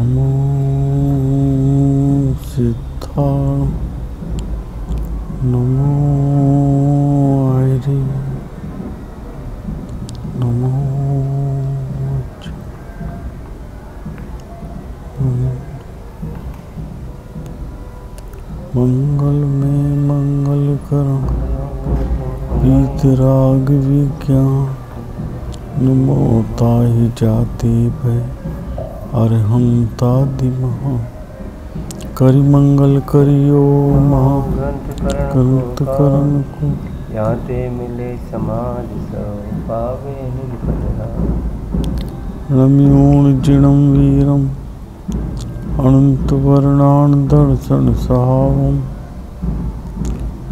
नमो सिद्धार्थ नमो आयरी नमो मंगल में मंगल करो वीतराग विज्ञान नमो ताहि जाते भय अरहंता दिमहा करि मंगल करियो महा ग्रंथ करण को याते मिले समाज सब पावे निपदना रम्योण जिणम वीरम अनंत वर्णान दर्शन सहावम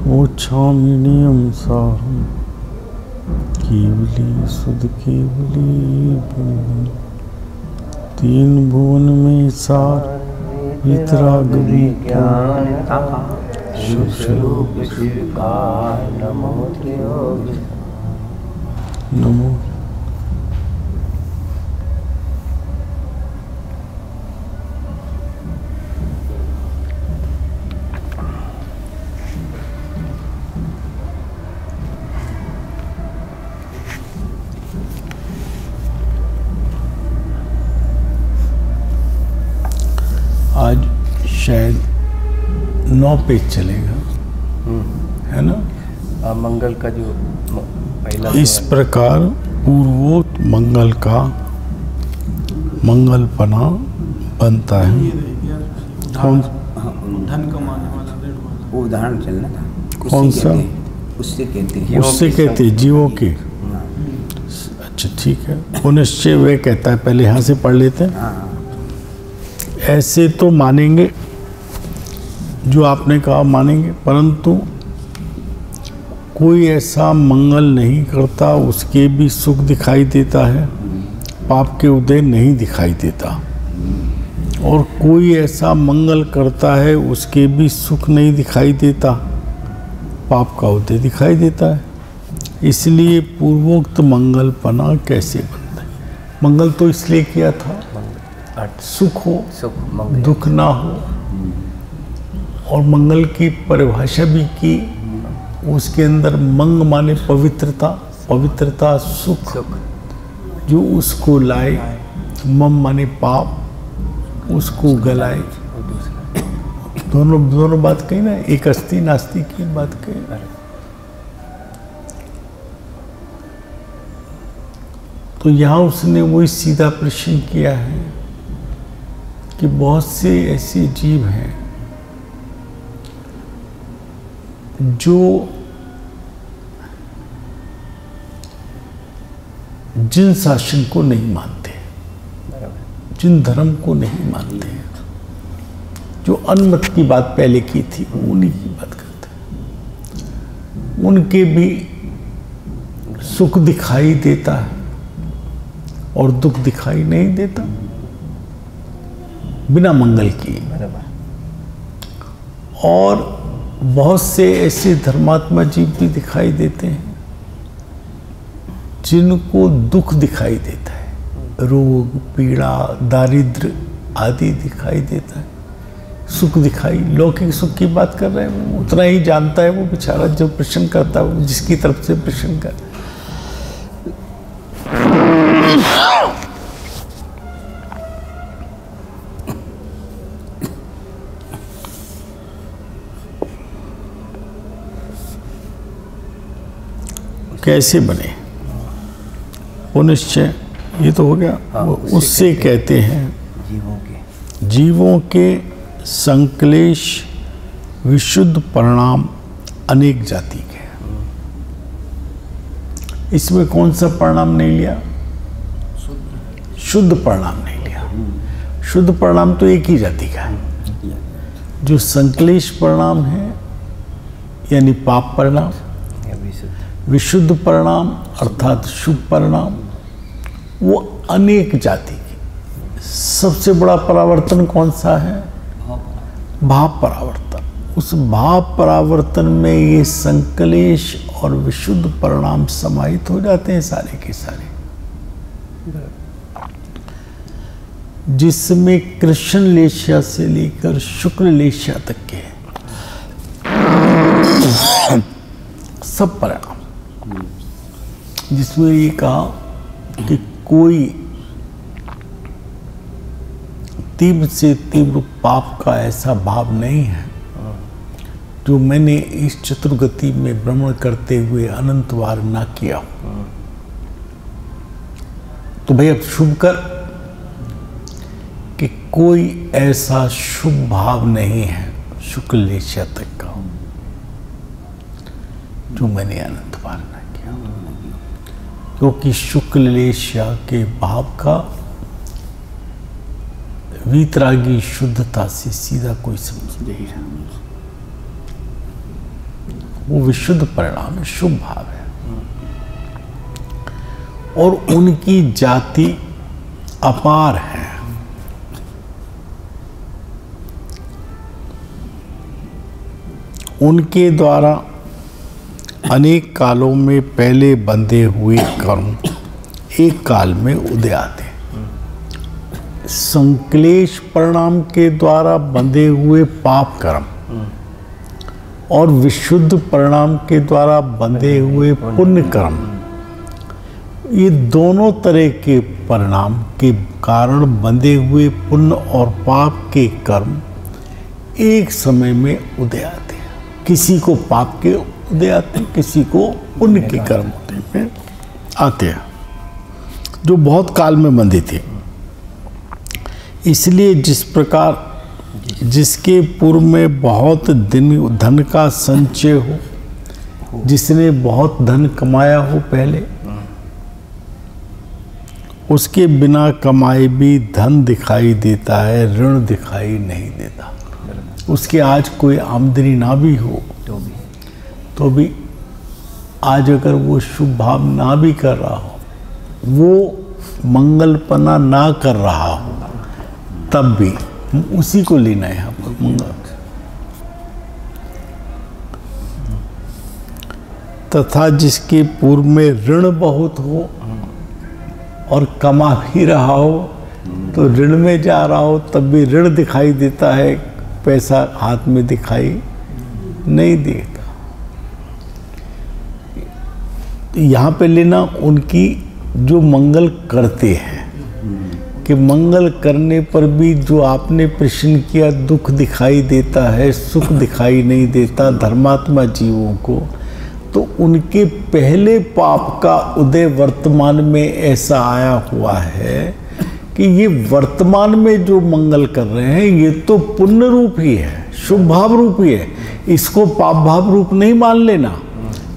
मोक्षामिनियम सारम केवली सुध केवली भुवन तीन भुवन में सार वितराग विज्ञान स्वरूप स्वीकार नमो त्रियोग नमो आज शायद 9 पेज चलेगा, है ना? मंगल का जो पहला इस प्रकार पूर्वोक्त मंगल का मंगलपना बनता है। कौन धन कमाने वाला वो उदाहरण चलना था। कौन सा? उससे कहते हैं उससे कहते हैं जीवों के। अच्छा ठीक है। पुनश्चय वे कहता है, पहले यहाँ से पढ़ लेते हैं। ऐसे तो मानेंगे, जो आपने कहा मानेंगे, परंतु कोई ऐसा मंगल नहीं करता उसके भी सुख दिखाई देता है, पाप के उदय नहीं दिखाई देता। और कोई ऐसा मंगल करता है उसके भी सुख नहीं दिखाई देता, पाप का उदय दिखाई देता है। इसलिए पूर्वोक्त मंगलपना कैसे बनता है? मंगल तो इसलिए किया था सुख हो, दुख ना हो। और मंगल की परिभाषा भी की, उसके अंदर मंग माने पवित्रता, पवित्रता सुख जो उसको लाए, मम माने पाप उसको गलाए। दोनों बात कही ना, एक अस्ति नास्ति की बात कही। तो यहाँ उसने वही सीधा प्रश्न किया है कि बहुत से ऐसे जीव हैं जो जिन शासन को नहीं मानते, जिन धर्म को नहीं मानते, जो अनमत की बात पहले की थी उन्हीं की बात करते हैं। उनके भी सुख दिखाई देता है और दुख दिखाई नहीं देता, बिना मंगल किए। और बहुत से ऐसे धर्मात्मा जीव भी दिखाई देते हैं जिनको दुख दिखाई देता है, रोग पीड़ा दारिद्र आदि दिखाई देता है। सुख दिखाई, लौकिक सुख की बात कर रहे हैं, वो उतना ही जानता है वो बेचारा जो प्रश्न करता है, जिसकी तरफ से प्रश्न कर। कैसे बने पुनश्चय, ये तो हो गया। उससे कहते हैं जीवों के संक्लेश विशुद्ध परिणाम अनेक जाति के। इसमें कौन सा परिणाम नहीं लिया? शुद्ध परिणाम नहीं लिया। शुद्ध परिणाम तो एक ही जाति का है। जो संक्लेश परिणाम है यानी पाप परिणाम, विशुद्ध परिणाम अर्थात शुभ परिणाम, वो अनेक जाति की। सबसे बड़ा परावर्तन कौन सा है? भाव परावर्तन। उस भाव परावर्तन में ये संक्लेश और विशुद्ध परिणाम समाहित हो जाते हैं सारे के सारे। जिसमें कृष्ण लेशिया से लेकर शुक्ल लेशिया तक के सब परिणाम, जिसमें ये कहा कि कोई तीव्र से तीव्र पाप का ऐसा भाव नहीं है जो मैंने इस चतुर्गति में भ्रमण करते हुए अनंत बार ना किया हो। तो भाई अब शुभ कर कि कोई ऐसा शुभ भाव नहीं है शुक्ल लेशिया तक का जो मैंने अनंत बार ना किया, क्योंकि शुक्ल लेशिया के भाव का वीतरागी शुद्धता से सीधा कोई संबंध नहीं है। वो विशुद्ध परिणाम है, शुभ भाव है। और उनकी जाति अपार है। उनके द्वारा अनेक कालों में पहले बंधे हुए कर्म एक काल में उदय आते। संक्लेश परिणाम के द्वारा बंधे हुए पाप कर्म और विशुद्ध परिणाम के द्वारा बंधे हुए पुण्य कर्म, ये दोनों तरह के परिणाम के कारण बंधे हुए पुण्य और पाप के कर्म एक समय में उदय आते हैं। किसी को पाप के उदय आते हैं, किसी को पुण्य के कर्म उदय में आते हैं, जो बहुत काल में बंधे थे। इसलिए जिस प्रकार जिसके पूर्व में बहुत दिन धन का संचय हो, जिसने बहुत धन कमाया हो पहले, उसके बिना कमाए भी धन दिखाई देता है, ऋण दिखाई नहीं देता। उसके आज कोई आमदनी ना भी हो तो भी आज अगर वो शुभ भाव ना भी कर रहा हो, वो मंगलपना ना कर रहा हो, तब भी उसी को लेना है यहाँ पर मंगल। तथा जिसके पूर्व में ऋण बहुत हो और कमा भी रहा हो, तो ऋण में जा रहा हो तब भी ऋण दिखाई देता है, पैसा हाथ में दिखाई नहीं देता। यहाँ पे लेना उनकी जो मंगल करते हैं कि मंगल करने पर भी जो आपने प्रश्न किया दुख दिखाई देता है, सुख दिखाई नहीं देता धर्मात्मा जीवों को, तो उनके पहले पाप का उदय वर्तमान में ऐसा आया हुआ है कि ये वर्तमान में जो मंगल कर रहे हैं ये तो पुण्य रूप ही है, शुभ भाव रूप ही है, इसको पाप भाव रूप नहीं मान लेना।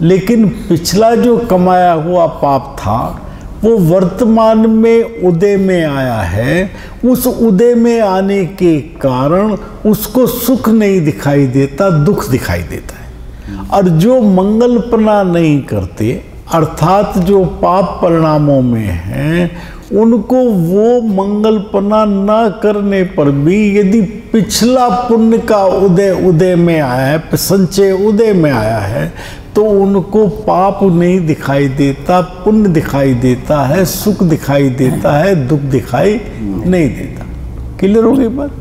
लेकिन पिछला जो कमाया हुआ पाप था वो वर्तमान में उदय में आया है। उस उदय में आने के कारण उसको सुख नहीं दिखाई देता, दुख दिखाई देता है। और जो मंगलपना नहीं करते अर्थात जो पाप परिणामों में हैं, उनको वो मंगलपना ना करने पर भी यदि पिछला पुण्य का उदय में आया है, संचय उदय में आया है, तो उनको पाप नहीं दिखाई देता, पुण्य दिखाई देता है, सुख दिखाई देता है, दुख दिखाई नहीं देता। क्लियर हो गई बात?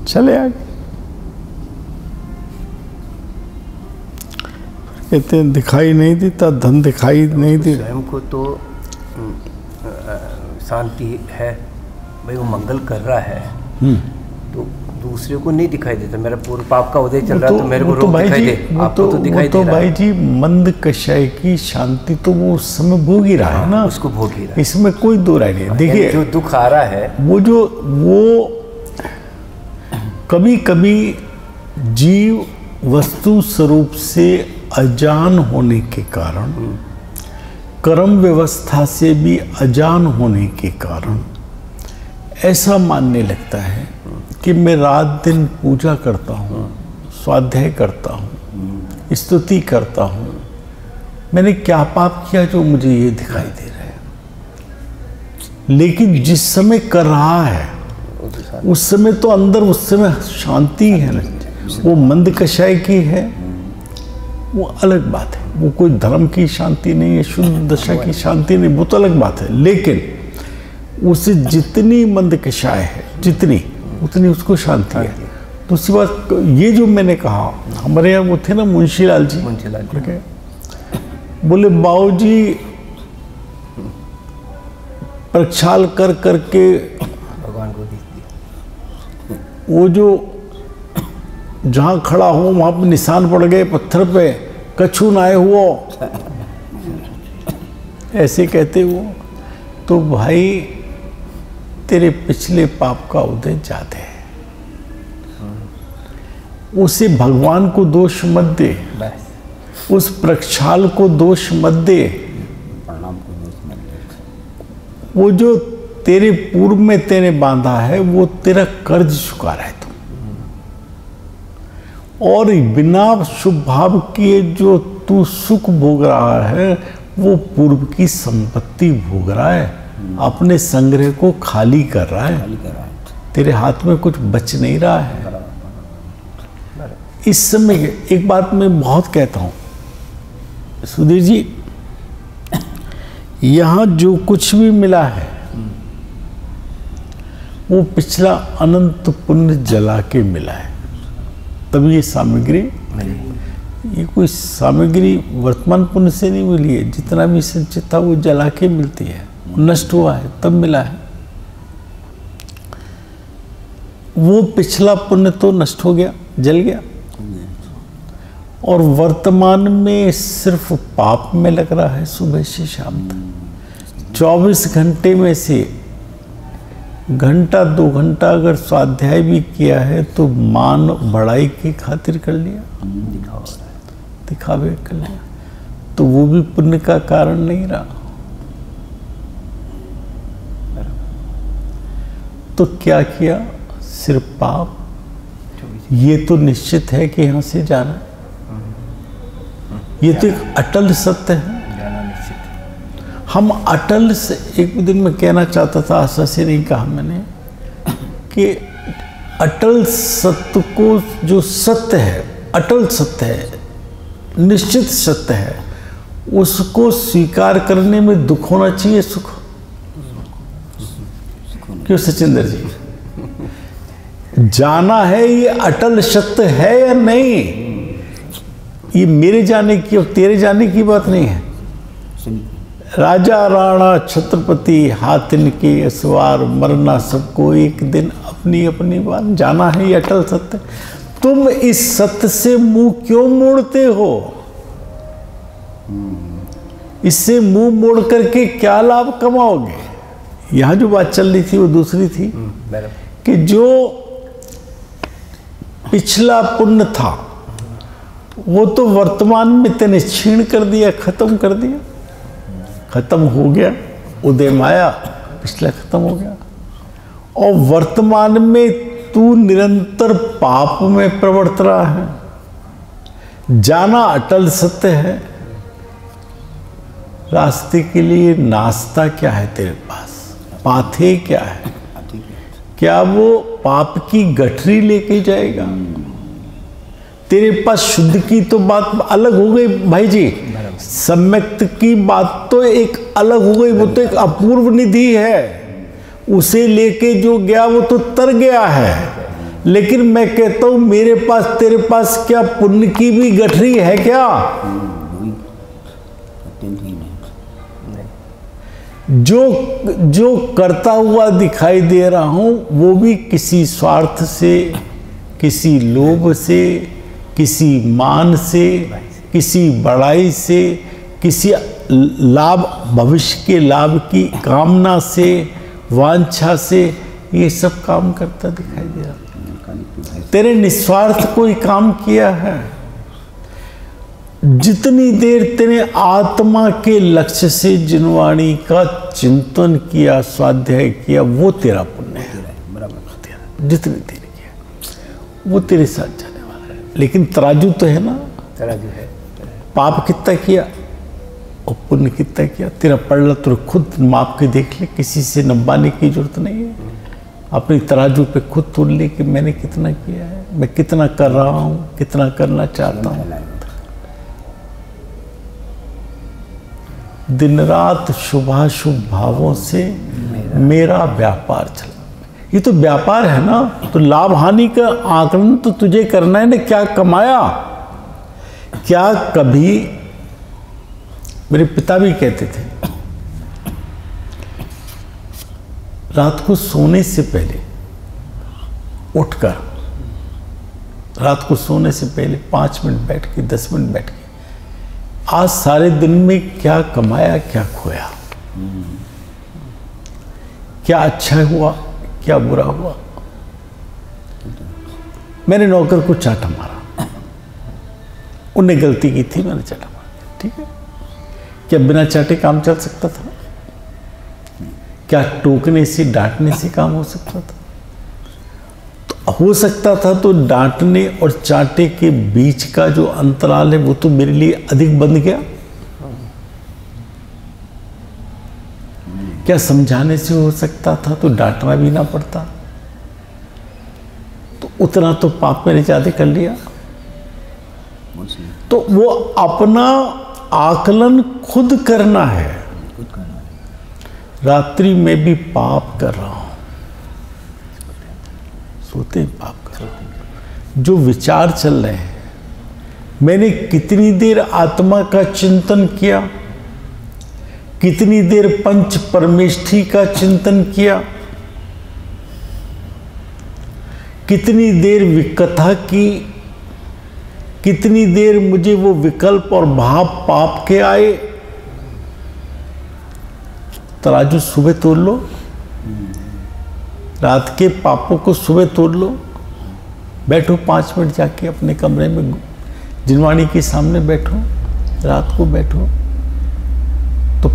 चले आगे। कहते हैं दिखाई नहीं देता, धन दिखाई नहीं देता। स्वयं को तो शांति है भाई, वो मंगल कर रहा है, तो दूसरे को नहीं दिखाई देता। मेरा पूर्व पाप का उदय चल रहा है तो मेरे को रोग दिखाई दे, आपको तो दिखाई दे रहा है। भाई जी मंद कषाय की शांति तो वो उस समय भोग ही रहा है ना, उसको भोग ही रहा है, इसमें कोई दो राय नहीं। देखिए जो दुख आ रहा है वो कभी कभी जीव वस्तु स्वरूप से अजान होने के कारण, कर्म व्यवस्था से भी अजान होने के कारण ऐसा मानने लगता है कि मैं रात दिन पूजा करता हूँ, स्वाध्याय करता हूँ, स्तुति करता हूँ, मैंने क्या पाप किया जो मुझे ये दिखाई दे रहा है। लेकिन जिस समय कर रहा है उस समय तो अंदर उस समय शांति है ना, वो मंद कषाय की है, वो अलग बात है। वो कोई धर्म की शांति नहीं है, शुद्ध दशा की शांति नहीं, वो तो अलग बात है। लेकिन उसे जितनी मंदकिशाएं है, जितनी उतनी उसको शांति है। दूसरी बात, ये जो मैंने कहा, हमारे यहाँ वो थे ना मुंशी लाल जी, बोले बाबूजी प्रक्षाल कर करके भगवान को दिया, वो जो जहाँ खड़ा हो वहाँ पे निशान पड़ गए पत्थर पे, कछु नाए हुआ, ऐसे कहते वो। तो भाई तेरे पिछले पाप का उदय ज्यादा है, उसे भगवान को दोष मत दे, उस प्रक्षाल को दोष मत दे, वो जो तेरे पूर्व में तेरे बांधा है वो तेरा कर्ज चुका रहा है तू, और बिना शुभ भाव किए जो तू सुख भोग रहा है वो पूर्व की संपत्ति भोग रहा है, अपने संग्रह को खाली कर रहा है, तेरे हाथ में कुछ बच नहीं रहा है। इस समय एक बात मैं बहुत कहता हूं सुधीर जी, यहां जो कुछ भी मिला है वो पिछला अनंत पुण्य जला के मिला है, तभी ये सामग्री, ये कोई सामग्री वर्तमान पुण्य से नहीं मिली है, जितना भी संचित था वो जला के मिलती है, नष्ट हुआ है तब मिला है। वो पिछला पुण्य तो नष्ट हो गया, जल गया, और वर्तमान में सिर्फ पाप में लग रहा है सुबह से शाम तक। 24 घंटे में से घंटा 2 घंटा अगर स्वाध्याय भी किया है तो मान बढ़ाई की खातिर कर लिया, दिखावे कर लिया, तो वो भी पुण्य का कारण नहीं रहा। तो क्या किया, सिर्फ पाप। ये तो निश्चित है कि यहां से जाना, ये तो एक अटल सत्य है। हम अटल से, एक दिन में कहना चाहता था, आशा से नहीं कहा मैंने, कि अटल सत्य को, जो सत्य है, अटल सत्य है, निश्चित सत्य है, उसको स्वीकार करने में दुख होना चाहिए, सुख? क्यों सचिंदर जी? जाना है, ये अटल सत्य है या नहीं? ये मेरे जाने की और तेरे जाने की बात नहीं है। राजा राणा छत्रपति हाथिन के सवार, मरना सबको एक दिन, अपनी अपनी बात, जाना है, ये अटल सत्य। तुम इस सत्य से मुंह क्यों मोड़ते हो? इससे मुंह मोड़ करके क्या लाभ कमाओगे? यहां जो बात चल रही थी वो दूसरी थी, कि जो पिछला पुण्य था वो तो वर्तमान में तेने छीण कर दिया, खत्म कर दिया, खत्म हो गया, उदय माया, पिछला खत्म हो गया, और वर्तमान में तू निरंतर पाप में प्रवर्त रहा है। जाना अटल सत्य है। रास्ते के लिए नाश्ता क्या है तेरे पास? पाथे क्या है? क्या वो पाप की गठरी लेके जाएगा? तेरे पास शुद्ध की तो बात अलग हो गई भाई जी, सम्यक्त की बात तो एक अलग हो गई, वो तो एक अपूर्व निधि है, उसे लेके जो गया वो तो तर गया है। लेकिन मैं कहता हूं मेरे पास, तेरे पास क्या पुण्य की भी गठरी है क्या? जो करता हुआ दिखाई दे रहा हूं वो भी किसी स्वार्थ से, किसी लोभ से, किसी मान से, किसी बड़ाई से, किसी लाभ, भविष्य के लाभ की कामना से, वांछा से, ये सब काम करता दिखाई दे रहा। तेरे निस्वार्थ कोई काम किया है? जितनी देर तेने आत्मा के लक्ष्य से जिनवाणी का चिंतन किया, स्वाध्याय किया, वो तेरा पुण्य है। जितनी देर किया वो तेरे साथ जाने वाला है। लेकिन तराजू तो है ना, तराजू है। पाप कितना किया और पुण्य कितना किया, तेरा पड़ला तो खुद माप के देख ले, किसी से नंबाने की जरूरत नहीं है। अपनी तराजू पे खुद तोड़ ले कि मैंने कितना किया है, मैं कितना कर रहा हूँ, कितना करना चाहता हूँ। दिन रात शुभाशुभ भावों से मेरा व्यापार चला। ये तो व्यापार है ना, तो लाभ हानि का आकलन तो तुझे करना है ना। क्या कमाया, क्या कभी, मेरे पिता भी कहते थे रात को सोने से पहले उठकर, रात को सोने से पहले 5 मिनट बैठ के, 10 मिनट बैठ के, आज सारे दिन में क्या कमाया, क्या खोया, क्या अच्छा हुआ, क्या बुरा हुआ। मैंने नौकर को चाटा मारा, उनने गलती की थी, मैंने चाटा मारा, ठीक है। क्या बिना चाटे काम चल सकता था? क्या टोकने से, डांटने से काम हो सकता था? तो हो सकता था, तो डांटने और चाटे के बीच का जो अंतराल है वो तो मेरे लिए अधिक बन गया। क्या समझाने से हो सकता था तो डांटना भी ना पड़ता? तो उतना तो पाप मैंने ज्यादा कर लिया। तो वो अपना आकलन खुद करना है। रात्रि में भी पाप कर रहा हूं, सोते ही पाप कर रहा हूं। जो विचार चल रहे हैं, मैंने कितनी देर आत्मा का चिंतन किया, कितनी देर पंच परमेष्ठी का चिंतन किया, कितनी देर विकथा की, कितनी देर मुझे वो विकल्प और भाव पाप के आए। तराजू सुबह तोड़ लो, रात के पापों को सुबह तोड़ लो। बैठो 5 मिनट जाके अपने कमरे में जिनवाणी के सामने बैठो, रात को बैठो, तो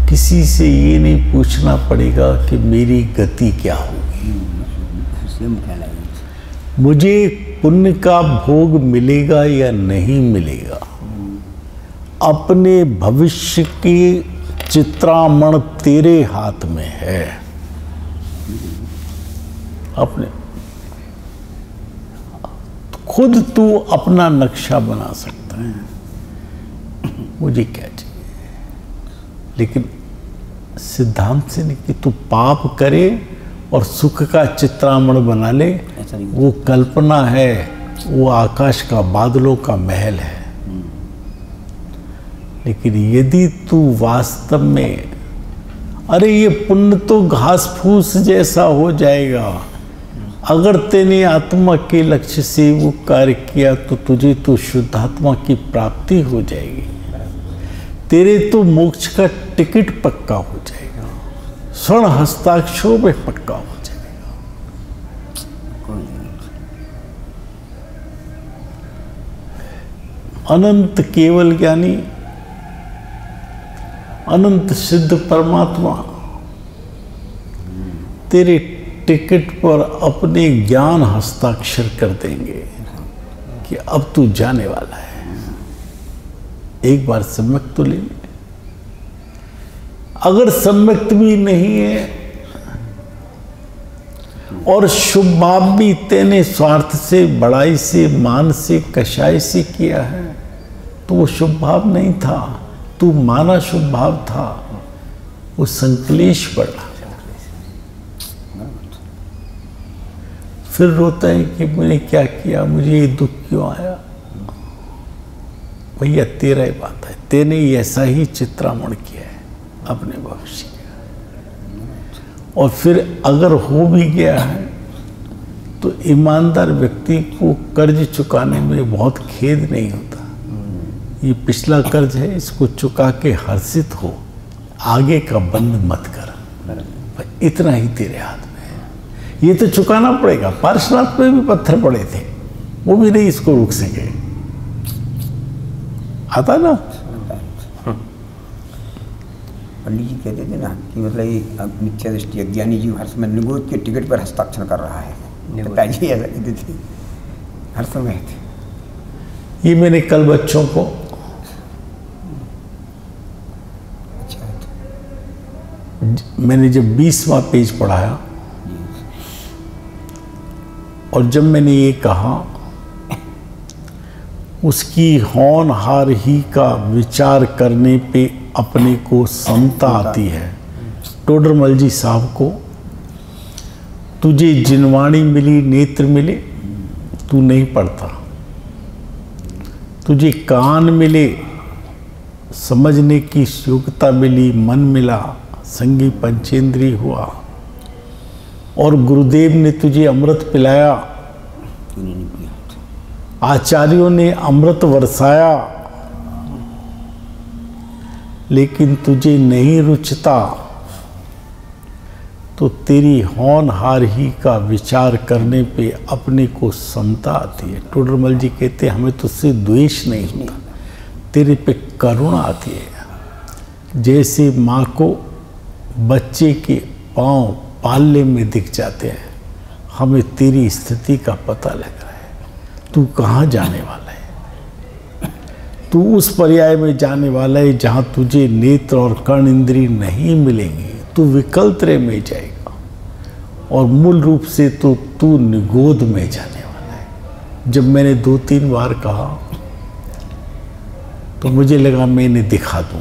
किसी से ये नहीं पूछना पड़ेगा कि मेरी गति क्या होगी, मुझे पुण्य का भोग मिलेगा या नहीं मिलेगा। अपने भविष्य की चित्रामण तेरे हाथ में है। अपने खुद तू अपना नक्शा बना सकता है, मुझे क्या चाहिए। लेकिन सिद्धांत से नहीं कि तू पाप करे और सुख का चित्रामण बना ले, वो कल्पना है, वो आकाश का बादलों का महल है। लेकिन यदि तू वास्तव में, अरे ये पुण्य तो घास फूस जैसा हो जाएगा, अगर तेने आत्मा के लक्ष्य से वो कार्य किया तो तुझे तो शुद्धात्मा की प्राप्ति हो जाएगी, तेरे तो मोक्ष का टिकट पक्का हो जाएगा, स्वर्ण हस्ताक्षरों में पक्का हो जाएगा। अनंत केवल ज्ञानी, अनंत सिद्ध परमात्मा तेरे टिकट पर अपने ज्ञान हस्ताक्षर कर देंगे कि अब तू जाने वाला है। एक बार सम्यक तो ले ले। अगर सम्यक भी नहीं है और शुभ भाव भी तेने स्वार्थ से, बड़ाई से, मान से, कषाय से किया है, तो वो शुभ भाव नहीं था, तू माना शुभ भाव था, वो संकलेश पड़ा। फिर रोता है कि मैंने क्या किया, मुझे ये दुख क्यों आया। भैया तेरा ही बात है, तेने ऐसा ही चित्रामण किया है अपने भविष्य का। और फिर अगर हो भी गया है तो ईमानदार व्यक्ति को कर्ज चुकाने में बहुत खेद नहीं होता। ये पिछला कर्ज है, इसको चुका के हर्षित हो, आगे का बंद मत कर, इतना ही तेरे हाथ में है। ये तो चुकाना पड़ेगा। पार्श्वनाथ पे भी पत्थर पड़े थे, वो भी नहीं इसको रोक सके। आता ना, पंडित जी कहते थे ना कि मतलब ये मिथ्या दृष्टि अज्ञानी जीव हर समय निगोद के टिकट पर हस्ताक्षर कर रहा है। पिताजी ऐसा कहते थे हर समय थे। ये मैंने कल बच्चों को मैंने जब 20वां पेज पढ़ाया और जब मैंने ये कहा उसकी होनहार ही का विचार करने पे अपने को समता आती है, टोडरमल जी साहब को, तुझे जिनवाणी मिली, नेत्र मिले, तू नहीं पढ़ता। तुझे कान मिले, समझने की योग्यता मिली, मन मिला, संगी पंचेंद्रिय हुआ, और गुरुदेव ने तुझे अमृत पिलाया, आचार्यों ने अमृत बरसाया, लेकिन तुझे नहीं रुचता, तो तेरी होनहार ही का विचार करने पे अपने को समता आती है। टोडरमल जी कहते हैं हमें तुझसे द्वेष नहीं होता, तेरे पे करुणा आती है। जैसे माँ को बच्चे के पांव पालने में दिख जाते हैं, हमें तेरी स्थिति का पता लग रहा है। तू कहाँ जाने वाला है? तू उस पर्याय में जाने वाला है जहाँ तुझे नेत्र और कर्ण इंद्रिय नहीं मिलेंगे। तू विकल्पत्रय में जाएगा, और मूल रूप से तो तू निगोद में जाने वाला है। जब मैंने 2-3 बार कहा तो मुझे लगा मैं इन्हें दिखा दूं।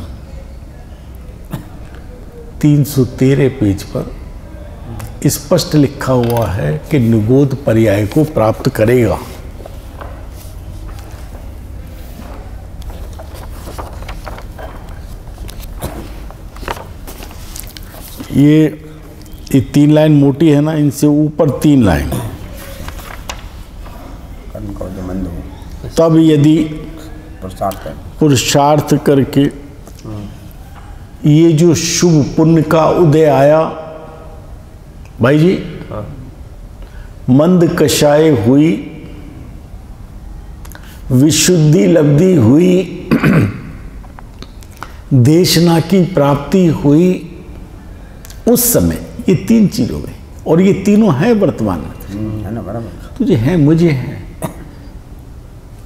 313 पेज पर स्पष्ट लिखा हुआ है कि निगोद पर्याय को प्राप्त करेगा। ये 3 लाइन मोटी है ना, इनसे ऊपर 3 लाइन। तब यदि पुरुषार्थ करके ये जो शुभ पुण्य का उदय आया, भाई जी, मंद कषाय हुई, विशुद्धि लब्धि हुई, देशना की प्राप्ति हुई, उस समय ये 3 चीज हो गई, और ये तीनों हैं वर्तमान में। है ना, बराबर। तुझे हैं, मुझे हैं।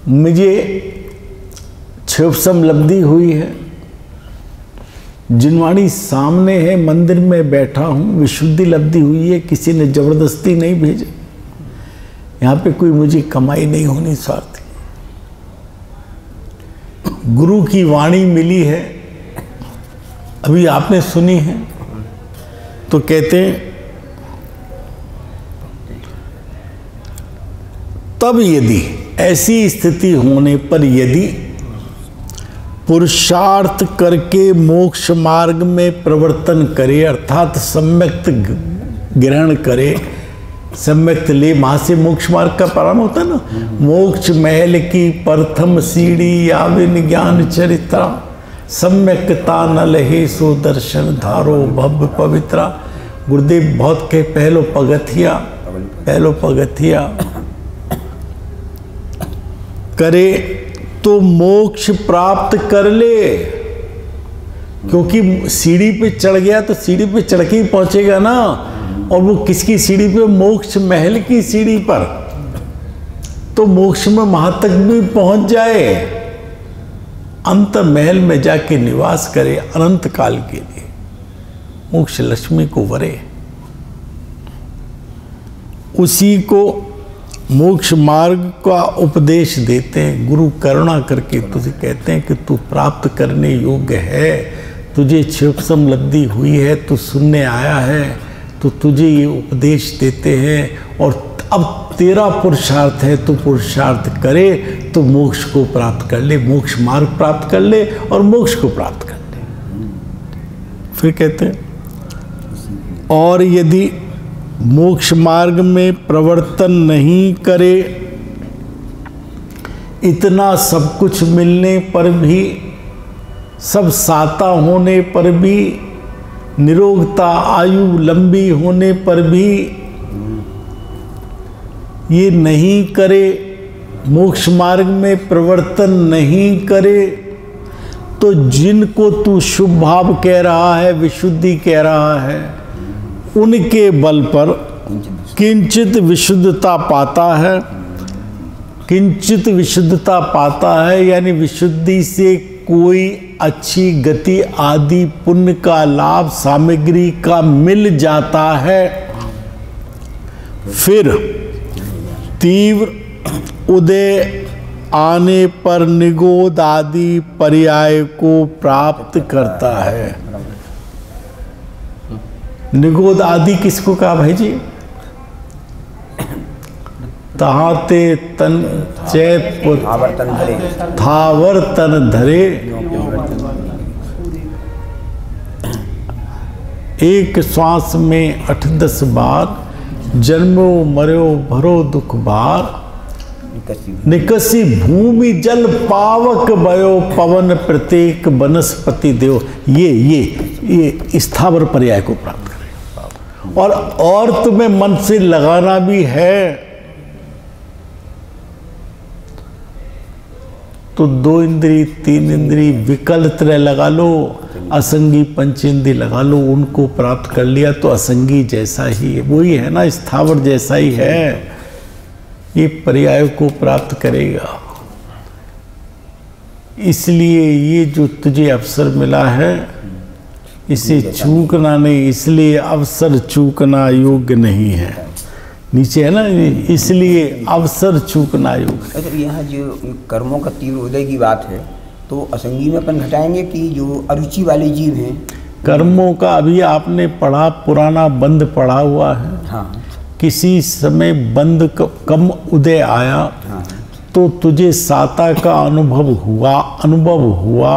मुझे क्षोभसम लब्धि हुई है, जिनवाणी सामने है, मंदिर में बैठा हूं, विशुद्धि लब्धि हुई है, किसी ने जबरदस्ती नहीं भेजे, यहां पे कोई मुझे कमाई नहीं होनी स्वार्थी। गुरु की वाणी मिली है, अभी आपने सुनी है, तो कहते हैं तब यदि ऐसी स्थिति होने पर यदि पुरुषार्थ करके मोक्ष मार्ग में प्रवर्तन करे, अर्थात सम्यक्त ग्रहण करे, सम्यक्त ले, वहां से मोक्ष मार्ग का प्रारंभ होता है ना। मोक्ष महल की प्रथम सीढ़ी याविन ज्ञान चरित्रा, सम्यकता न लहे सो दर्शन धारो भव्य पवित्रा। गुरुदेव बहुत के पहलो पगथिया करे तो मोक्ष प्राप्त कर ले, क्योंकि सीढ़ी पे चढ़ गया तो सीढ़ी पे चढ़ के ही पहुंचेगा ना। और वो किसकी सीढ़ी पे? मोक्ष महल की सीढ़ी पर, तो मोक्ष में वहां तक भी पहुंच जाए, अंत महल में जाके निवास करे अनंत काल के लिए, मोक्ष लक्ष्मी को वरे। उसी को मोक्ष मार्ग का उपदेश देते हैं गुरु, करुणा करके तुझे कहते हैं कि तू प्राप्त करने योग्य है, तुझे क्षोभसम लब्धि हुई है, तू सुनने आया है, तो तुझे ये उपदेश देते हैं। और अब तेरा पुरुषार्थ है, तो पुरुषार्थ करे तो मोक्ष को प्राप्त कर ले, मोक्ष मार्ग प्राप्त कर ले और मोक्ष को प्राप्त कर ले। फिर कहते हैं और यदि मोक्ष मार्ग में प्रवर्तन नहीं करे, इतना सब कुछ मिलने पर भी, सब साता होने पर भी, निरोगता आयु लंबी होने पर भी ये नहीं करे, मोक्ष मार्ग में प्रवर्तन नहीं करे, तो जिनको तू शुभ भाव कह रहा है, विशुद्धि कह रहा है, उनके बल पर किंचित विशुद्धता पाता है, किंचित विशुद्धता पाता है, यानी विशुद्धि से कोई अच्छी गति आदि पुण्य का लाभ सामग्री का मिल जाता है। फिर तीव्र उदय आने पर निगोद आदि पर्याय को प्राप्त करता है। निगोद आदि किसको कहा भाई जी? तहाते तन चैपुर थावर तन धरे, एक श्वास में 8-10 बार, जन्मो मरो भरो दुख भार, निकसी भूमि जल पावक भयो, पवन प्रत्येक वनस्पति देव। ये स्थावर पर्याय को प्राप्त करेगा। और तुम्हें मन से लगाना भी है तो 2 इंद्री 3 इंद्री विकल्प त्रय लगा लो, असंगी पंचेंद्री लगा लो, उनको प्राप्त कर लिया तो असंगी जैसा ही है, वही है ना, स्थावर जैसा ही है, ये पर्याय को प्राप्त करेगा। इसलिए ये जो तुझे अवसर मिला है इसे चूकना नहीं, इसलिए अवसर चूकना योग्य नहीं है। नीचे है ना, इसलिए अवसर चूकना योग्य। अच्छा, यहाँ जो कर्मों का तीव्र उदय की बात है तो असंगी में अपन घटाएंगे कि जो अरुचि वाले जीव हैं? कर्मों का अभी आपने पढ़ा, पुराना बंद पढ़ा हुआ है। हाँ। किसी समय बंद कम उदय आया, हाँ। तो तुझे साता का अनुभव हुआ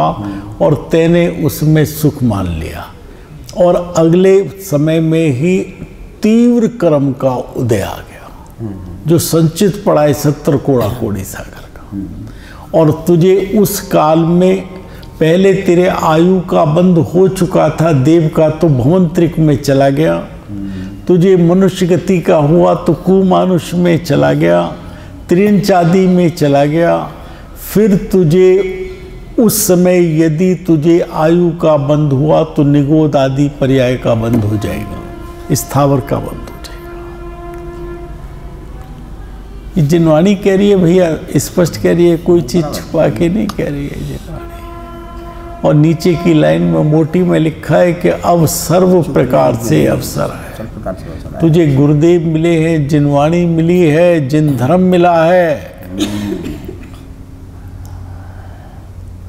और तेने उसमें सुख मान लिया, और अगले समय में ही तीव्र कर्म का उदय आ गया, जो संचित पड़ा है 70 कोड़ा कोड़ी सागर का। और तुझे उस काल में पहले तेरे आयु का बंध हो चुका था, देव का तो भवंत्रिक में चला गया, तुझे मनुष्य गति का हुआ तो कुमानुष में चला गया, त्रिंच आदि में चला गया। फिर तुझे उस समय यदि तुझे आयु का बंध हुआ तो निगोद आदि पर्याय का बंध हो जाएगा, स्थावर का बंध हो जाएगा। ये जिनवाणी कह रही है भैया, स्पष्ट कह रही है, कोई चीज छुपा के नहीं कह रही है जिनवाणी। और नीचे की लाइन में मोटी में लिखा है कि अब सर्व प्रकार से अवसर है। तुझे गुरुदेव मिले हैं, जिनवाणी मिली है, जिन धर्म मिला है,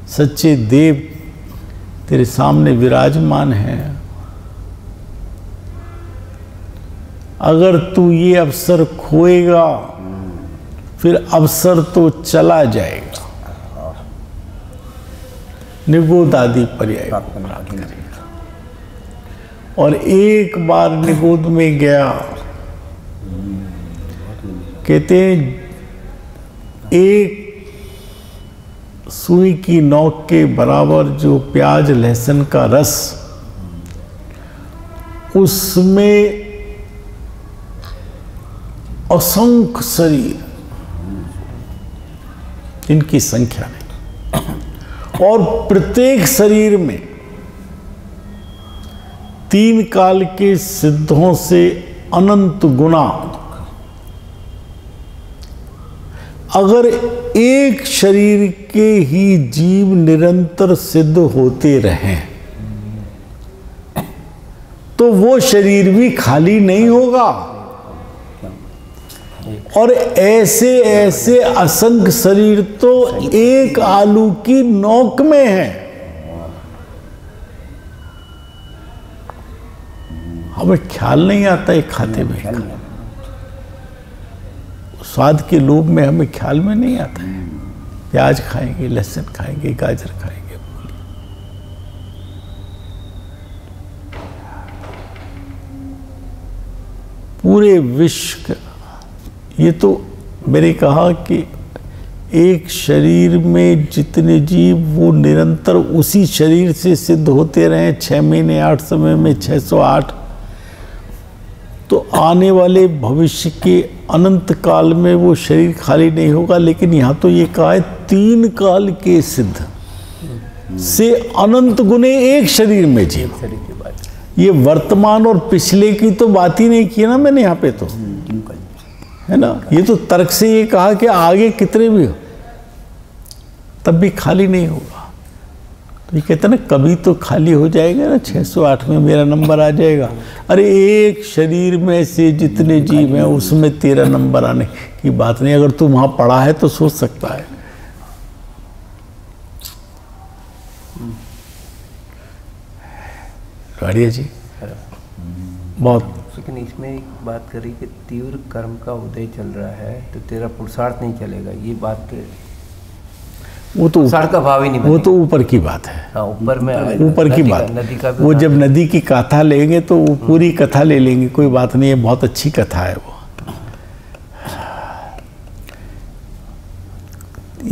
सच्चे देव तेरे सामने विराजमान है। अगर तू ये अवसर खोएगा फिर अवसर तो चला जाएगा, निगोद आदि पर्याय प्राप्त करेगा। और एक बार निगोद में गया, कहते हैं एक सुई की नोक के बराबर जो प्याज लहसुन का रस, उसमें असंख्य शरीर, इनकी संख्या नहीं, और प्रत्येक शरीर में 3 काल के सिद्धों से अनंत गुना। अगर एक शरीर के ही जीव निरंतर सिद्ध होते रहें तो वो शरीर भी खाली नहीं होगा, और ऐसे ऐसे असंख्य शरीर तो एक आलू की नोक में है। हमें ख्याल नहीं आता है खाते में, स्वाद के लोभ में हमें ख्याल में नहीं आता है। प्याज खाएंगे, लहसुन खाएंगे, गाजर खाएंगे, पूरे विश्व का। ये तो मैंने कहा कि एक शरीर में जितने जीव वो निरंतर उसी शरीर से सिद्ध होते रहे 6 महीने 8 समय में 608, तो आने वाले भविष्य के अनंत काल में वो शरीर खाली नहीं होगा। लेकिन यहाँ तो ये कहा है 3 काल के सिद्ध से अनंत गुने एक शरीर में जीव। ये वर्तमान और पिछले की तो बात ही नहीं की ना मैंने यहाँ पे, तो है ना। ये तो तर्क से ये कहा कि आगे कितने भी हो तब भी खाली नहीं होगा। तो ये कहते ना कभी तो खाली हो जाएगा ना, 608 में मेरा नंबर आ जाएगा। अरे एक शरीर में से जितने जीव हैं उसमें तेरा नंबर आने की बात नहीं। अगर तू वहाँ पढ़ा है तो सोच सकता है। बढ़िया जी। बहुत। लेकिन इसमें एक बात करी कि तीव्र कर्म का उदय चल रहा है तो तेरा पुरुषार्थ नहीं चलेगा, ये बात वो तो पुरुषार्थ का भाव ही नहीं, वो तो ऊपर की बात है। हाँ, ऊपर में ऊपर की बात। नदी का वो जब नदी की कथा लेंगे तो वो पूरी कथा ले लेंगे, कोई बात नहीं है, बहुत अच्छी कथा है वो।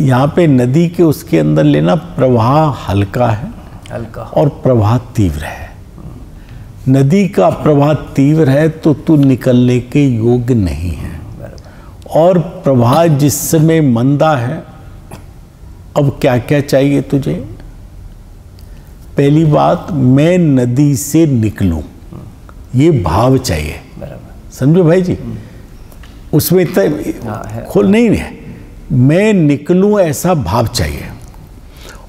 यहाँ पे नदी के उसके अंदर लेना, प्रवाह हल्का है, हल्का और प्रवाह तीव्र है। नदी का प्रवाह तीव्र है तो तू निकलने के योग्य नहीं है, और प्रवाह जिस समय मंदा है। अब क्या क्या चाहिए तुझे? पहली बात, मैं नदी से निकलूं, ये भाव चाहिए, समझो भाई जी। उसमें इतना खोल नहीं है, मैं निकलूं ऐसा भाव चाहिए।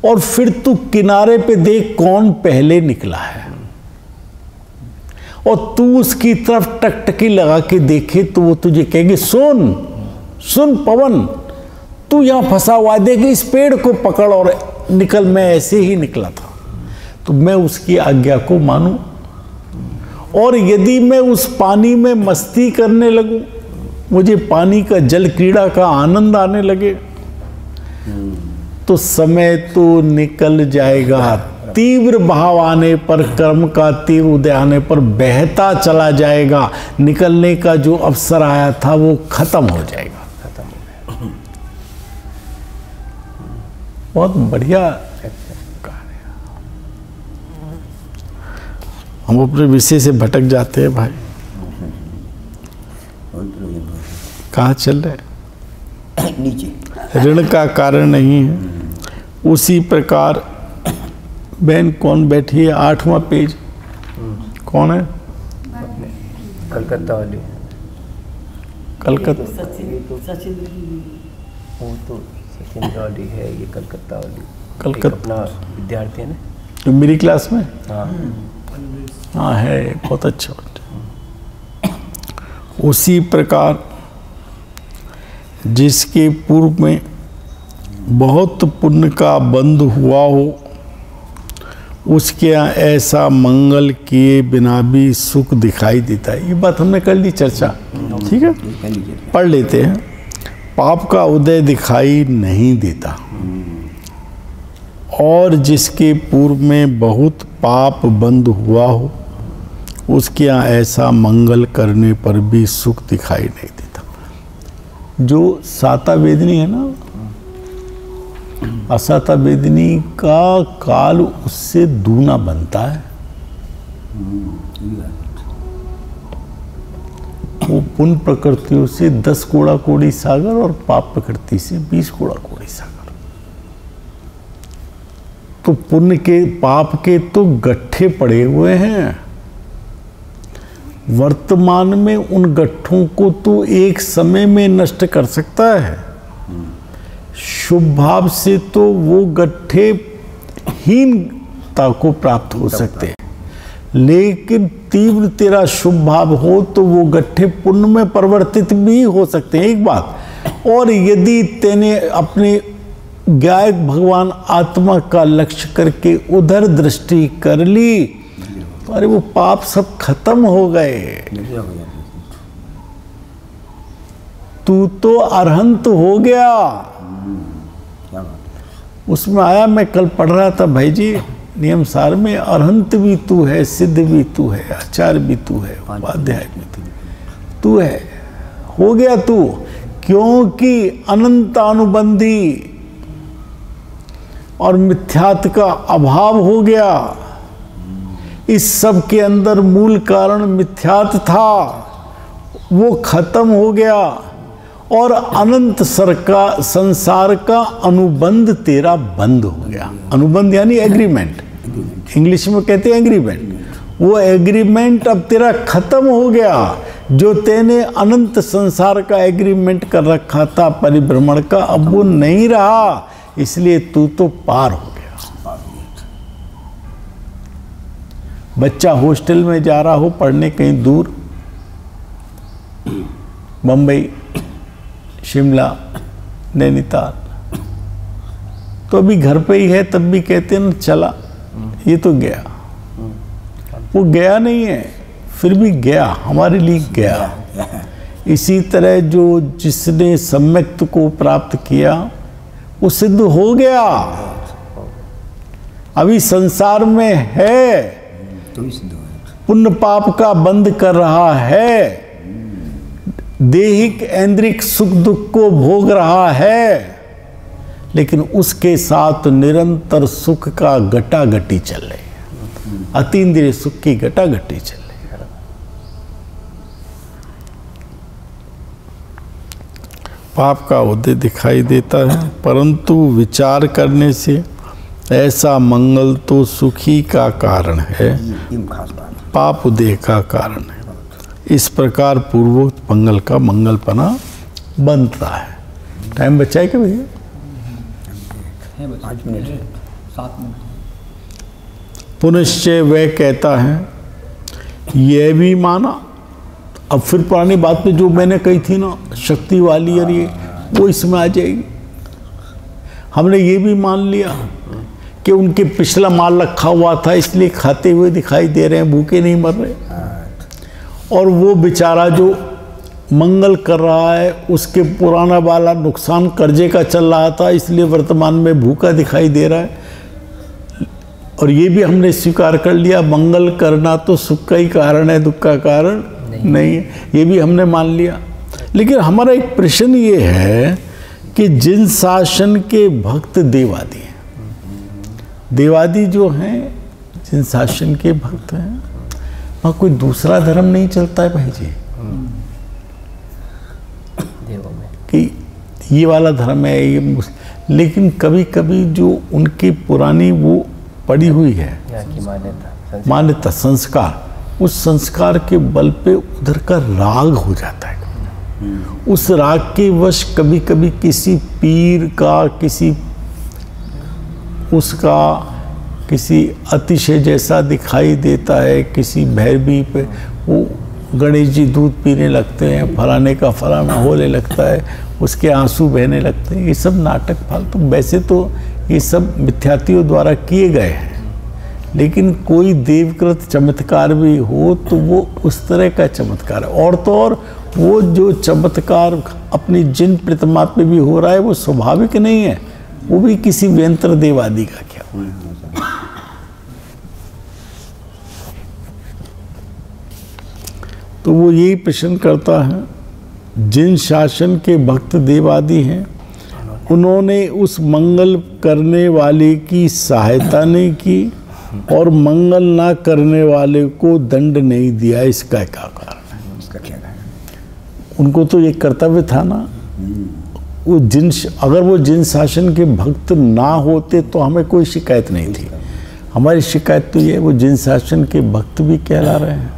और फिर तू किनारे पे देख कौन पहले निकला है, और तू उसकी तरफ टकटकी लगा के देखे तो वो तुझे कहेगी, सुन सुन पवन, तू यहां फंसा हुआ, देख इस पेड़ को पकड़ और निकल। मैं ऐसे ही निकला था, तो मैं उसकी आज्ञा को मानूं। और यदि मैं उस पानी में मस्ती करने लगूं, मुझे पानी का जल क्रीड़ा का आनंद आने लगे, तो समय तो निकल जाएगा। तीव्र भाव आने पर, कर्म का तीव्र उदय आने पर बहता चला जाएगा। निकलने का जो अवसर आया था वो खत्म हो जाएगा। बहुत बढ़िया कार्य। हम अपने विषय से भटक जाते हैं भाई। कहाँ चल रहे? नीचे। ऋण का कारण नहीं है। उसी प्रकार बहन कौन बैठी है? 8वां पेज कौन है? कलकत्ता वाली। कलकत्ता वो तो सचिन वाली है, ये कलकत्ता वाली। कलकत्ता अपना विद्यार्थी है ना, जो मेरी क्लास में। हाँ हाँ है, बहुत अच्छा। उसी प्रकार जिसके पूर्व में बहुत पुण्य का बंध हुआ हो, उसके यहाँ ऐसा मंगल किए बिना भी सुख दिखाई देता है। ये बात हमने कर ली चर्चा, ठीक है, पढ़ लेते हैं। पाप का उदय दिखाई नहीं देता, और जिसके पूर्व में बहुत पाप बंद हुआ हो, उसके यहाँ ऐसा मंगल करने पर भी सुख दिखाई नहीं देता। जो साता वेदनी है ना, असाता वेदनी का काल उससे दूना बनता है। वो पुण्य प्रकृतियों से 10 कोड़ा कोड़ी सागर, और पाप प्रकृति से 20 कोड़ा कोड़ी सागर। तो पुण्य के पाप के तो गट्ठे पड़े हुए हैं। वर्तमान में उन गट्ठों को तो एक समय में नष्ट कर सकता है। शुभ भाव से तो वो गट्ठे हीनता को प्राप्त हो सकते हैं, लेकिन तीव्र तेरा शुभ भाव हो तो वो गट्ठे पुण्य में परिवर्तित भी हो सकते हैं। एक बात और, यदि तेने अपने गायक भगवान आत्मा का लक्ष्य करके उधर दृष्टि कर ली, तो अरे वो पाप सब खत्म हो गए। तू तो अरहंत हो गया। उसमें आया, मैं कल पढ़ रहा था भाई जी नियम सार में, अरहंत भी तू है, सिद्ध भी तू है, आचार्य भी तू है, उपाध्याय भी तू है, हो गया तू। क्योंकि अनंत अनुबंधी और मिथ्यात्व का अभाव हो गया। इस सब के अंदर मूल कारण मिथ्यात्व था, वो खत्म हो गया, और अनंत संसार का अनुबंध तेरा बंद हो गया। अनुबंध यानी एग्रीमेंट, इंग्लिश में कहते हैं एग्रीमेंट। वो एग्रीमेंट अब तेरा खत्म हो गया। जो तेने अनंत संसार का एग्रीमेंट कर रखा था परिभ्रमण का, अब वो नहीं रहा, इसलिए तू तो पार हो गया। बच्चा हॉस्टल में जा रहा हो पढ़ने कहीं दूर, मुंबई, शिमला, नैनीताल, तो अभी घर पे ही है, तब भी कहते हैं ना चला, ये तो गया। वो गया नहीं है, फिर भी गया, हमारे लिए गया। इसी तरह जो जिसने सम्यक्त को प्राप्त किया वो सिद्ध हो गया, अभी संसार में है, पुण्य पाप का बंद कर रहा है, देहिक ऐन्द्रिक सुख दुख को भोग रहा है, लेकिन उसके साथ निरंतर सुख का गटागटी चल रही है, अतीन्द्रिय सुख की गटागटी चल रही है। पाप का उदय दिखाई देता है, परंतु विचार करने से ऐसा मंगल तो सुखी का कारण है, पाप उदय का कारण है। इस प्रकार पूर्वोक्त मंगल का मंगलपना बनता है। टाइम बचा है क्या भैया? 5 मिनट 7 मिनट। पुनश्च वह कहता है, यह भी माना, अब फिर पुरानी बात पे जो मैंने कही थी ना, शक्ति वाली और ये, वो इसमें आ जाएगी। हमने ये भी मान लिया कि उनके पिछला माल रखा हुआ था इसलिए खाते हुए दिखाई दे रहे हैं, भूखे नहीं मर रहे। और वो बेचारा जो मंगल कर रहा है उसके पुराना वाला नुकसान कर्जे का चल रहा था, इसलिए वर्तमान में भूखा दिखाई दे रहा है। और ये भी हमने स्वीकार कर लिया, मंगल करना तो सुख का ही कारण है, दुख का कारण नहीं है, ये भी हमने मान लिया। लेकिन हमारा एक प्रश्न ये है कि जिन शासन के भक्त देवादी हैं, देवादी जो हैं जिन शासन के भक्त हैं, वहाँ कोई दूसरा धर्म नहीं चलता है भाई जी कि ये वाला धर्म है ये, लेकिन कभी कभी जो उनकी पुरानी वो पड़ी हुई है मान्यता संस्कार, उस संस्कार के बल पे उधर का राग हो जाता है। उस राग के वश कभी कभी किसी पीर का, किसी उसका किसी अतिशय जैसा दिखाई देता है, किसी भैरवी पे वो गणेश जी दूध पीने लगते हैं, फलाने का फलाना होने लगता है, उसके आंसू बहने लगते हैं। ये सब नाटक फालतू, वैसे तो ये सब मिथ्यातियों द्वारा किए गए हैं, लेकिन कोई देवकृत चमत्कार भी हो तो वो उस तरह का चमत्कार है। और तो और वो जो चमत्कार अपनी जिन प्रतिमा पे भी हो रहा है वो स्वाभाविक नहीं है, वो भी किसी व्यंत्र देवादि का क्या हुआ है। तो वो यही प्रश्न करता है, जिन शासन के भक्त देवादि हैं उन्होंने उस मंगल करने वाले की सहायता नहीं की और मंगल ना करने वाले को दंड नहीं दिया, इसका क्या कारण है? इसका क्या कारण? उनको तो ये कर्तव्य था ना, वो अगर वो जिन शासन के भक्त ना होते तो हमें कोई शिकायत नहीं थी। हमारी शिकायत तो ये, वो जिन शासन के भक्त भी कहला रहे हैं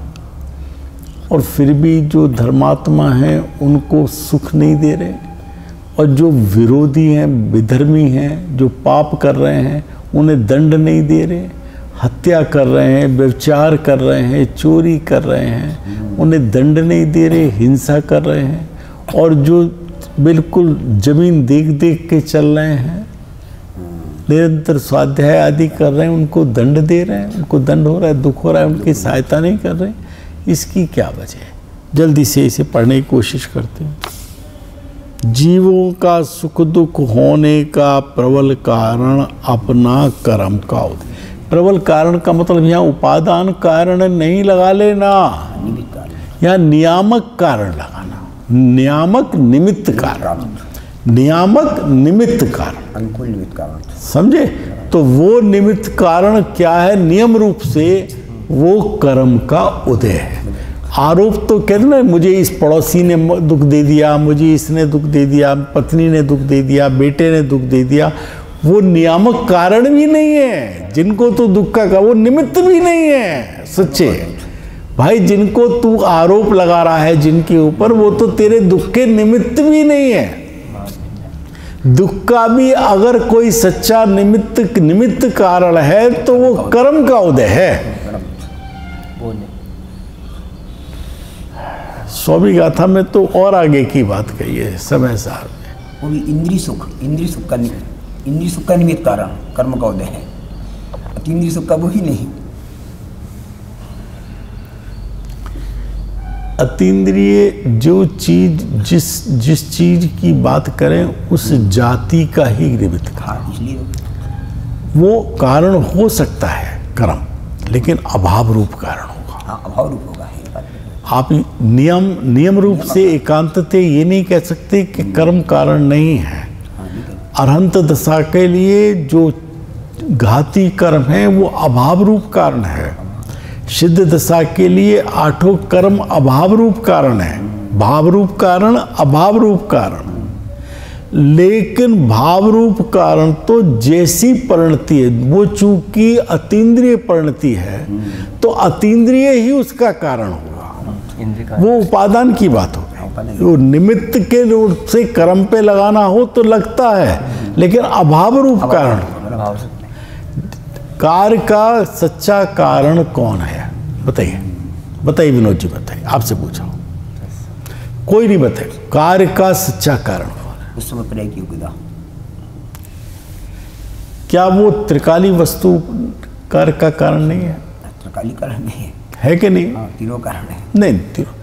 और फिर भी जो धर्मात्मा हैं उनको सुख नहीं दे रहे, और जो विरोधी हैं, विधर्मी हैं, जो पाप कर रहे हैं उन्हें दंड नहीं दे रहे, हत्या कर रहे हैं, व्यभिचार कर रहे हैं, चोरी कर रहे हैं, उन्हें दंड नहीं दे रहे, हिंसा कर रहे हैं, और जो बिल्कुल जमीन देख देख के चल रहे हैं, निरंतर स्वाध्याय आदि कर रहे हैं, उनको दंड दे रहे हैं, उनको दंड हो रहा है, दुख हो रहा है, उनकी सहायता नहीं कर रहे। इसकी क्या वजह है? जल्दी से इसे पढ़ने की कोशिश करते हैं। जीवों का सुख दुख होने का प्रबल कारण अपना कर्म का उदय। प्रबल कारण का मतलब यहाँ उपादान कारण नहीं लगा लेना, यहाँ नियामक कारण लगाना, नियामक निमित्त कारण, नियामक निमित्त कारण, अनुकूल निमित्त कारण, समझे? तो वो निमित्त कारण क्या है? नियम रूप से वो कर्म का उदय है। आरोप तो कहते ना, मुझे इस पड़ोसी ने दुख दे दिया, मुझे इसने दुख दे दिया, पत्नी ने दुख दे दिया, बेटे ने दुख दे दिया, वो नियामक कारण भी नहीं है। जिनको तो दुख का वो निमित्त भी नहीं है। सच्चे भाई, जिनको तू आरोप लगा रहा है जिनके ऊपर, वो तो तेरे दुख के निमित्त भी नहीं है। दुख का भी अगर कोई सच्चा निमित्त कारण है तो वो कर्म का उदय है। स्वामी गाथा में तो और आगे की बात कही है समय सार में। वो भी इंद्रिय सुख का निमित्त कारण कर्म का उदय है, इंद्रिय सुख का वो ही नहीं। अतीन्द्रिय जो चीज जिस चीज की बात करें उस जाति का ही निमित्त कारण, वो कारण हो सकता है कर्म, लेकिन अभाव रूप कारण होगा। अभाव रूप होगा। आप नियम रूप से एकांतते ये नहीं कह सकते कि कर्म कारण नहीं है। अरहंत दशा के लिए जो घाती कर्म है वो अभाव रूप कारण है। सिद्ध दशा के लिए 8 कर्म अभाव रूप कारण है। भाव रूप कारण, अभाव रूप कारण। लेकिन भाव रूप कारण तो जैसी परिणति है, वो चूंकि अतीन्द्रिय परिणति है तो अतीन्द्रिय ही उसका कारण होगा, वो उपादान की बात होगी। वो निमित्त के रूप से कर्म पे लगाना हो तो लगता है, लेकिन अभाव रूप कारण। कार्य का सच्चा कारण कौन है? बताइए, बताइए विनोद जी, बताइए, आपसे पूछा, कोई नहीं बताए। कार्य का सच्चा कारण कौन है? उस समय पर्याय की योग्यता। क्या वो त्रिकाली वस्तु कार्य का कारण नहीं है? त्रिकाली कारण नहीं है कि नहीं? तीनों कारण है। नहीं, तीनों,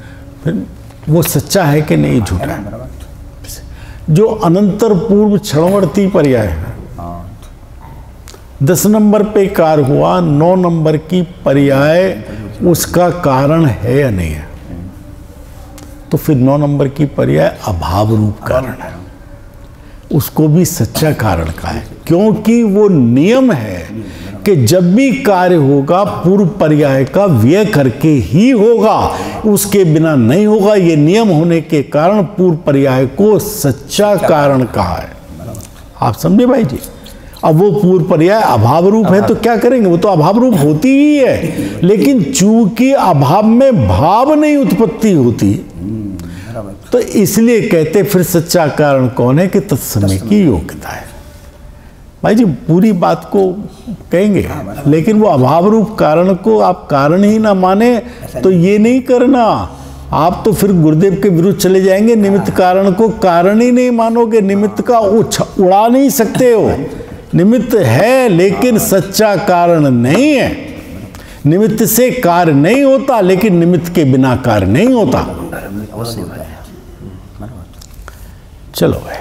फिर वो सच्चा है कि नहीं, झूठा है? जो अनंतर पूर्व क्षणवर्ती पर्याय है, 10 नंबर पे कार्य हुआ, 9 नंबर की पर्याय उसका कारण है या नहीं है? तो फिर 9 नंबर की पर्याय अभाव रूप कारण है, उसको भी सच्चा कारण का है, क्योंकि वो नियम है कि जब भी कार्य होगा पूर्व पर्याय का व्यय करके ही होगा, उसके बिना नहीं होगा। ये नियम होने के कारण पूर्व पर्याय को सच्चा कारण कहा है। आप समझे भाई जी? अब वो पूर्व पर्याय अभाव रूप है तो क्या करेंगे, वो तो अभाव रूप होती ही है, लेकिन चूंकि अभाव में भाव नहीं उत्पत्ति होती, तो इसलिए कहते फिर सच्चा कारण कौन है कि तत्समय की योग्यता है। भाई जी पूरी बात को कहेंगे, लेकिन वो अभाव रूप कारण को आप कारण ही ना माने तो ये नहीं करना, आप तो फिर गुरुदेव के विरुद्ध चले जाएंगे। निमित्त कारण को कारण ही नहीं मानोगे, निमित्त का उड़ा नहीं सकते हो। निमित्त है लेकिन सच्चा कारण नहीं है। निमित्त से कार्य नहीं होता, लेकिन निमित्त के बिना कार्य नहीं होता। चलो भाई।